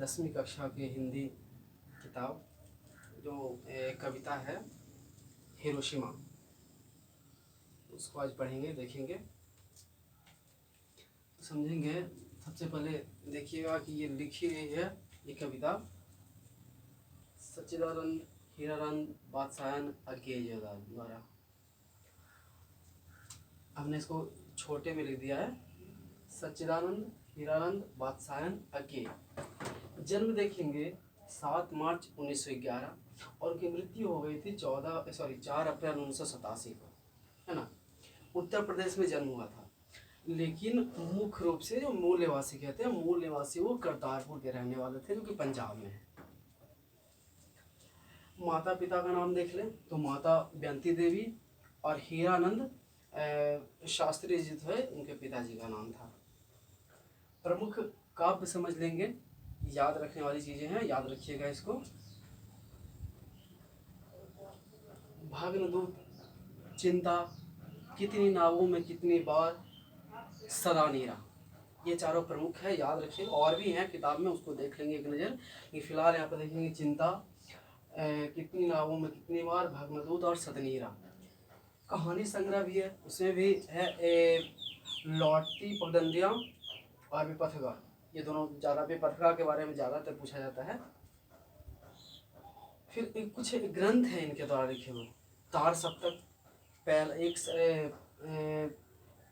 10वीं कक्षा की हिंदी किताब जो कविता है हिरोशिमा, उसको आज पढ़ेंगे, देखेंगे, समझेंगे। सबसे पहले देखिएगा कि ये लिखी गई है ये कविता सच्चिदानंद हीरानंद वात्स्यायन अज्ञेय द्वारा। हमने इसको छोटे में लिख दिया है, सच्चिदानंद हीरानंद वात्स्यायन अज्ञेय। जन्म देखेंगे 7 मार्च 1911 और उनकी मृत्यु हो गई थी 4 अप्रैल 1987 को, है ना। उत्तर प्रदेश में जन्म हुआ था, लेकिन मुख्य रूप से जो मूल निवासी कहते हैं, मूल निवासी वो करतारपुर के रहने वाले थे, जो कि पंजाब में है। माता पिता का नाम देख लें तो माता बेंती देवी और हीरानंद शास्त्री जी थे, उनके पिताजी का नाम था। प्रमुख काव्य समझ लेंगे, याद रखने वाली चीजें हैं, याद रखिएगा इसको। भग्नदूत, चिंता, कितनी नावों में कितनी बार, सदा नीरा, ये चारों प्रमुख है, याद रखिए। और भी हैं किताब में, उसको देख लेंगे एक नज़र। ये फिलहाल यहाँ पर देखेंगे चिंता, कितनी नावों में कितनी बार, भग्नदूत और सदनीरा। कहानी संग्रह भी है, उसमें भी है लौटती पगडंडियाँ और विपथगा, ये दोनों ज़्यादा विपथगा के बारे में ज़्यादातर पूछा जाता है। फिर कुछ ग्रंथ हैं इनके द्वारा लिखे हुए, तार सप्तक,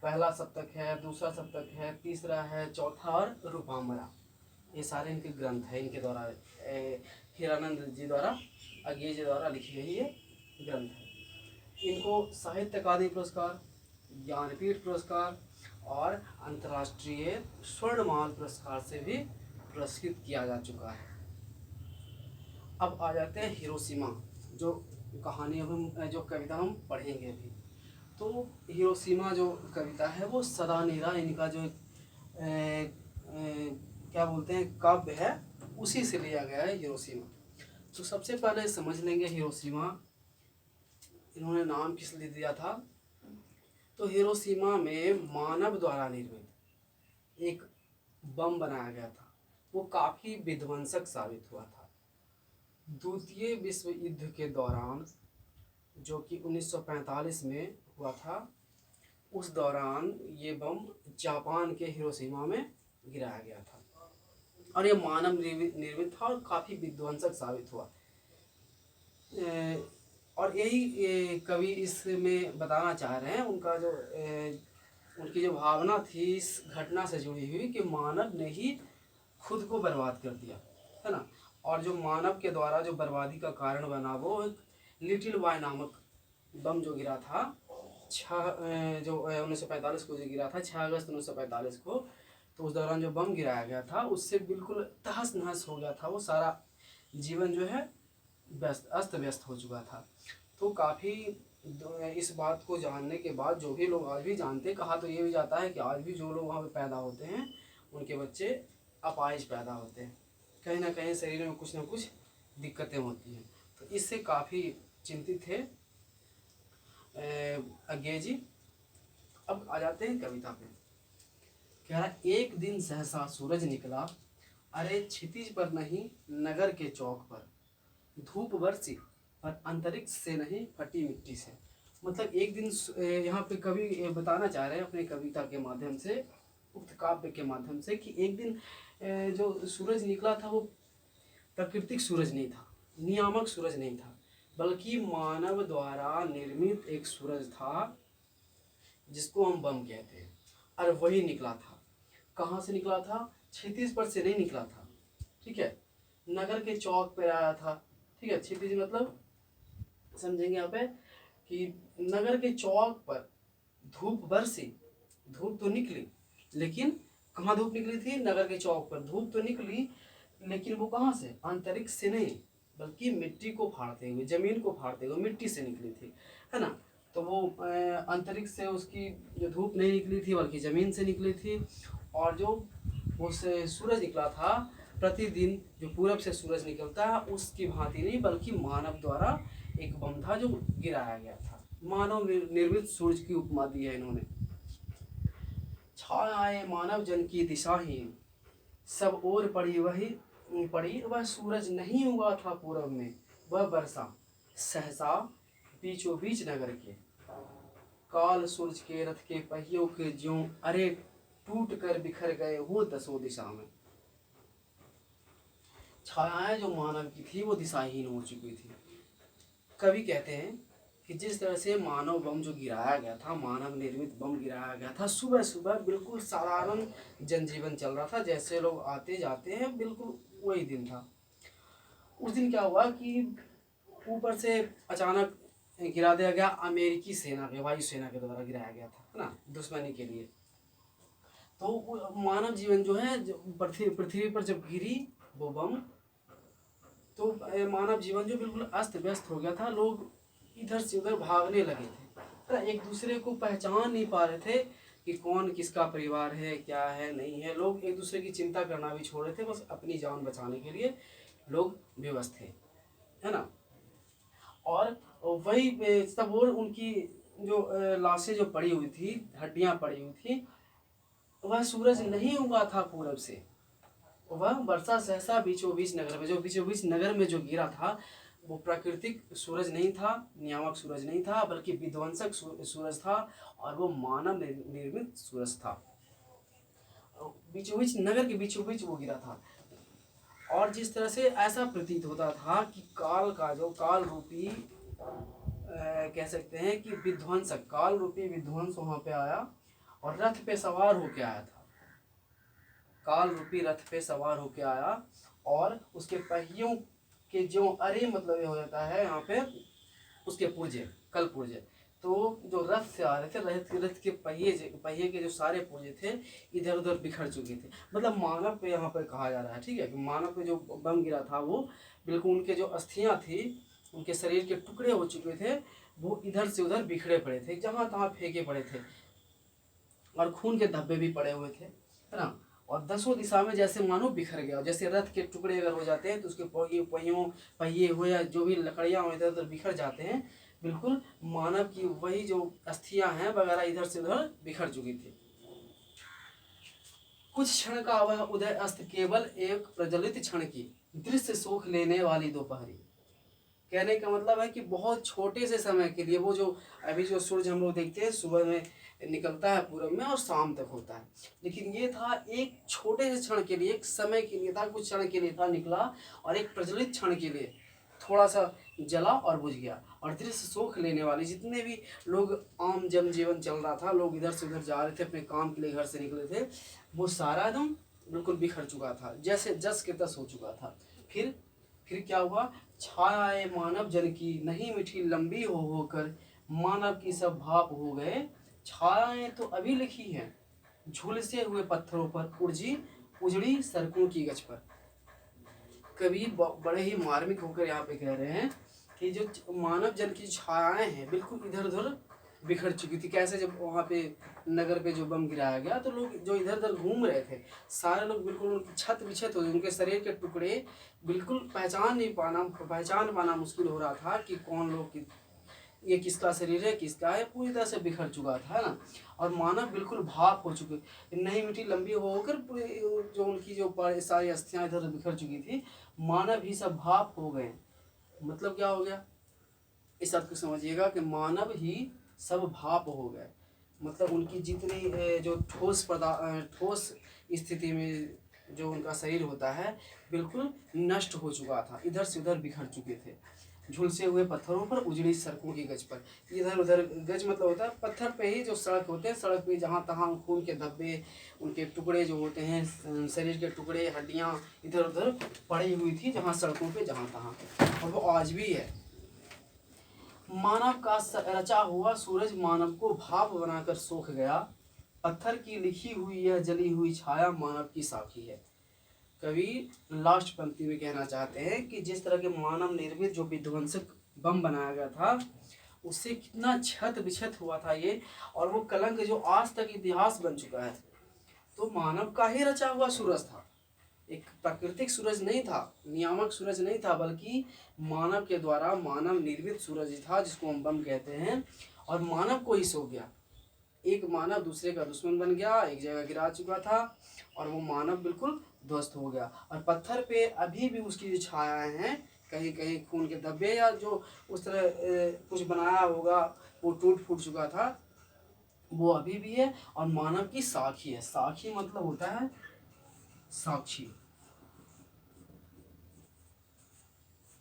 पहला सप्तक है, दूसरा सप्तक है, तीसरा है, चौथा और रूपामरा, ये सारे इनके ग्रंथ हैं, इनके द्वारा हीरानंद जी द्वारा, अज्ञेय जी द्वारा लिखी गई ये ग्रंथ है। इनको साहित्य अकादमी पुरस्कार, ज्ञानपीठ पुरस्कार और अंतर्राष्ट्रीय स्वर्णमाल पुरस्कार से भी पुरस्कृत किया जा चुका है। अब आ जाते हैं हिरोशिमा, जो कहानी हम जो कविता हम पढ़ेंगे अभी। तो हिरोशिमा जो कविता है वो सदा नीरा, इनका जो क्या बोलते हैं काव्य है, उसी से लिया गया है हिरोशिमा। तो सबसे पहले समझ लेंगे हिरोशिमा इन्होंने नाम किस लिए दिया था। तो हिरोशिमा में मानव द्वारा निर्मित एक बम बनाया गया था, वो काफ़ी विध्वंसक साबित हुआ था। द्वितीय विश्व युद्ध के दौरान, जो कि 1945 में हुआ था, उस दौरान ये बम जापान के हिरोशिमा में गिराया गया था और ये मानव निर्मित था और काफ़ी विध्वंसक साबित हुआ। और यही कवि इसमें बताना चाह रहे हैं, उनका जो उनकी जो भावना थी इस घटना से जुड़ी हुई कि मानव ने ही खुद को बर्बाद कर दिया, है ना। और जो मानव के द्वारा जो बर्बादी का कारण बना वो एक लिटिल बॉय नामक बम जो गिरा था, 1945 को जो गिरा था, 6 अगस्त 1945 को। तो उस दौरान जो बम गिराया गया था उससे बिल्कुल तहस नहस हो गया था, वो सारा जीवन जो है अस्त व्यस्त हो चुका था। तो काफ़ी इस बात को जानने के बाद जो भी लोग आज भी जानते, कहा तो ये भी जाता है कि आज भी जो लोग वहाँ पे पैदा होते हैं उनके बच्चे अपाहिज पैदा होते हैं, कहीं ना कहीं शरीर में कुछ ना कुछ दिक्कतें होती हैं। तो इससे काफ़ी चिंतित थे अज्ञेय जी। अब आ जाते हैं कविता पे। कह रहा, एक दिन सहसा सूरज निकला, अरे क्षितिज पर नहीं नगर के चौक पर, धूप बरसी पर अंतरिक्ष से नहीं फटी मिट्टी से। मतलब एक दिन यहाँ पे कवि बताना चाह रहे हैं अपने कविता के माध्यम से, उक्त काव्य के माध्यम से, कि एक दिन जो सूरज निकला था वो प्राकृतिक सूरज नहीं था, नियामक सूरज नहीं था, बल्कि मानव द्वारा निर्मित एक सूरज था जिसको हम बम कहते हैं, और वही निकला था। कहाँ से निकला था? क्षितिज पर से नहीं निकला था, ठीक है, नगर के चौक पर आया था, ठीक है। क्षितिज मतलब समझेंगे यहाँ पे कि नगर के चौक पर धूप बरसी, धूप तो निकली, लेकिन कहाँ धूप निकली थी? नगर के चौक पर धूप तो निकली, लेकिन वो कहाँ से? अंतरिक्ष से नहीं, बल्कि मिट्टी को फाड़ते हुए, जमीन को फाड़ते हुए मिट्टी से निकली थी, है ना। तो वो अंतरिक्ष से उसकी जो धूप नहीं निकली थी बल्कि ज़मीन से निकली थी। और जो उस सूरज निकला था, प्रतिदिन जो पूरब से सूरज निकलता है उसकी भांति नहीं, बल्कि मानव द्वारा एक बम था जो गिराया गया था। मानव निर्मित सूरज की उपमा दी है इन्होंने। छाए मानव जन की दिशाहीन, सब ओर पड़ी वही पड़ी, वह सूरज नहीं उगा था पूरब में, वह बरसा सहसा बीचों बीच नगर के। काल सूरज के रथ के पहियों के ज्यों, अरे टूट कर बिखर गए हो दसों दिशा में। छायाएं जो मानव की थी वो दिशाहीन हो चुकी थी। कवि कहते हैं कि जिस तरह से मानव बम जो गिराया गया था, मानव निर्मित बम गिराया गया था, सुबह सुबह बिल्कुल साधारण जनजीवन चल रहा था, जैसे लोग आते जाते हैं, बिल्कुल वही दिन था। उस दिन क्या हुआ कि ऊपर से अचानक गिरा दिया गया, अमेरिकी सेना के, वायुसेना के द्वारा गिराया गया था, है ना, दुश्मनी के लिए। तो मानव जीवन जो है, पृथ्वी पर जब गिरी वो बम, तो मानव जीवन जो बिल्कुल अस्त व्यस्त हो गया था। लोग इधर से उधर भागने लगे थे, एक दूसरे को पहचान नहीं पा रहे थे कि कौन किसका परिवार है, क्या है, नहीं है। लोग एक दूसरे की चिंता करना भी छोड़ रहे थे, बस अपनी जान बचाने के लिए लोग बेबस थे, है ना। और वही तब वो उनकी जो लाशें जो पड़ी हुई थी, हड्डियां पड़ी हुई थी, वह सूरज नहीं उगा था पूरब से, वह बरसा सहसा बीचों बीच नगर में। जो बीचों बीच नगर में जो गिरा था वो प्राकृतिक सूरज नहीं था, नियामक सूरज नहीं था, बल्कि विध्वंसक सूरज था, और वो मानव निर्मित सूरज था। बीचों बीच नगर के बीचों बीच वो गिरा था। और जिस तरह से ऐसा प्रतीत होता था कि काल का जो काल रूपी कह सकते हैं कि विध्वंसक, काल रूपी विध्वंस वहां पे आया और रथ पे सवार होके आया था। काल रूपी रथ पे सवार होके आया और उसके पहियों के जो, अरे मतलब ये हो जाता है यहाँ पे उसके पुर्जे, कल पुर्जे, तो जो रथ से आ रहे थे, रथ के पहिए के जो सारे पुर्जे थे इधर उधर बिखर चुके थे। मतलब मानव पे यहाँ पर कहा जा रहा है, ठीक है, कि मानव पे जो बम गिरा था वो बिल्कुल उनके जो अस्थियां थी, उनके शरीर के टुकड़े हो चुके थे, वो इधर से उधर बिखरे पड़े थे, जहाँ तहाँ फेंके पड़े थे, और खून के धब्बे भी पड़े हुए थे, है ना। और दसों दिशा में जैसे मानो बिखर गया, जैसे रथ के टुकड़े अगर हो जाते हैं तो उसके पहिए हुए या जो भी लकड़ियाँ इधर उधर बिखर जाते हैं, बिल्कुल मानव की वही जो अस्थियां हैं वगैरह इधर से उधर बिखर चुकी थी। कुछ क्षण का वह उदय अस्त, केवल एक प्रज्वलित क्षण की दृश्य सुख लेने वाली दोपहरी। कहने का मतलब है कि बहुत छोटे से समय के लिए, वो जो अभी जो सूरज हम लोग देखते हैं सुबह में निकलता है पूरब में और शाम तक होता है, लेकिन ये था एक छोटे से क्षण के लिए, एक समय के लिए था, कुछ क्षण के लिए था निकला, और एक प्रज्वलित क्षण के लिए थोड़ा सा जला और बुझ गया। और दृश्य सुख लेने वाली, जितने भी लोग आम जनजीवन चल रहा था, लोग इधर से उधर जा रहे थे, अपने काम के लिए घर से निकले थे, वो सारा एकदम बिल्कुल बिखर चुका था, जैसे जस के तस हो चुका था। फिर क्या हुआ, छायाए मानव जन की नहीं मिठी लंबी हो होकर, मानव की सब भाप हो गए। छायाएं तो अभी लिखी हैं झुलसे हुए पत्थरों पर, उजड़ी सड़कों की गज पर। कवि बड़े ही मार्मिक होकर यहाँ पे कह रहे हैं कि जो मानव जन की छायाएं हैं बिल्कुल इधर उधर बिखर चुकी थी। कैसे, जब वहाँ पे नगर पे जो बम गिराया गया तो लोग जो इधर उधर घूम रहे थे, सारे लोग बिल्कुल उनकी छत विछत हो गई, उनके शरीर के टुकड़े बिल्कुल पहचान पाना मुश्किल हो रहा था कि कौन लोग, ये किसका शरीर है, किसका है, पूरी तरह से बिखर चुका था ना। और मानव बिल्कुल भाप हो चुके, नहीं मिट्टी लंबी होकर पूरी जो उनकी जो सारी अस्थियां इधर बिखर चुकी थी, मानव ही सब भाप हो गए। मतलब क्या हो गया, इस अर्थ को समझिएगा कि मानव ही सब भाप हो गए, मतलब उनकी जितनी जो ठोस स्थिति में जो उनका शरीर होता है बिल्कुल नष्ट हो चुका था, इधर से उधर बिखर चुके थे। झुलसे हुए पत्थरों पर, उजड़ी सड़कों की गज पर, इधर उधर, गज मतलब होता है पत्थर पे ही जो सड़क होते हैं, सड़क पे जहाँ तहाँ खून के धब्बे, उनके टुकड़े जो होते हैं, शरीर के टुकड़े, हड्डियाँ इधर उधर पड़ी हुई थी जहाँ सड़कों पे जहाँ तहाँ, और वो आज भी है। मानव का रचा हुआ सूरज मानव को भाप बनाकर सोख गया, पत्थर की लिखी हुई यह जली हुई छाया मानव की साखी है। कवि लास्ट पंक्ति में कहना चाहते हैं कि जिस तरह के मानव निर्मित जो विध्वंसक बम बनाया गया था, उससे कितना क्षत विक्षत हुआ था ये, और वो कलंक जो आज तक इतिहास बन चुका है, तो मानव का ही रचा हुआ सूरज था। एक प्राकृतिक सूरज नहीं था, नियामक सूरज नहीं था, बल्कि मानव के द्वारा मानव निर्मित सूरज था, जिसको हम बम कहते हैं। और मानव को ही सो गया, एक मानव दूसरे का दुश्मन बन गया, एक जगह गिरा चुका था, और वो मानव बिल्कुल ध्वस्त हो गया, और पत्थर पे अभी भी उसकी जो छायाएं हैं, कहीं कहीं खून के धब्बे या जो उस तरह कुछ बनाया होगा वो टूट फूट चुका था, वो अभी भी है। और मानव की साखी है, साखी मतलब होता है साक्षी,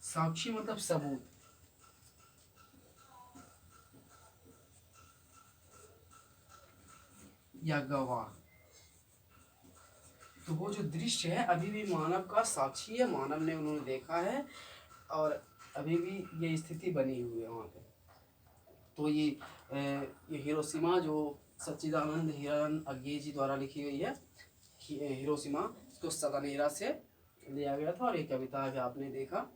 साक्षी मतलब सबूत। या गवाह। तो वो जो दृश्य है अभी भी मानव का साक्षी है, मानव ने उन्होंने देखा है, और अभी भी ये स्थिति बनी हुई है वहाँ पे। तो ये हिरोशिमा जो सच्चिदानंद हीरानंद अज्ञे जी द्वारा लिखी गई है, हिरोशिमा, इसको सगानेरा से लिया गया था, और ये कविता है आपने देखा।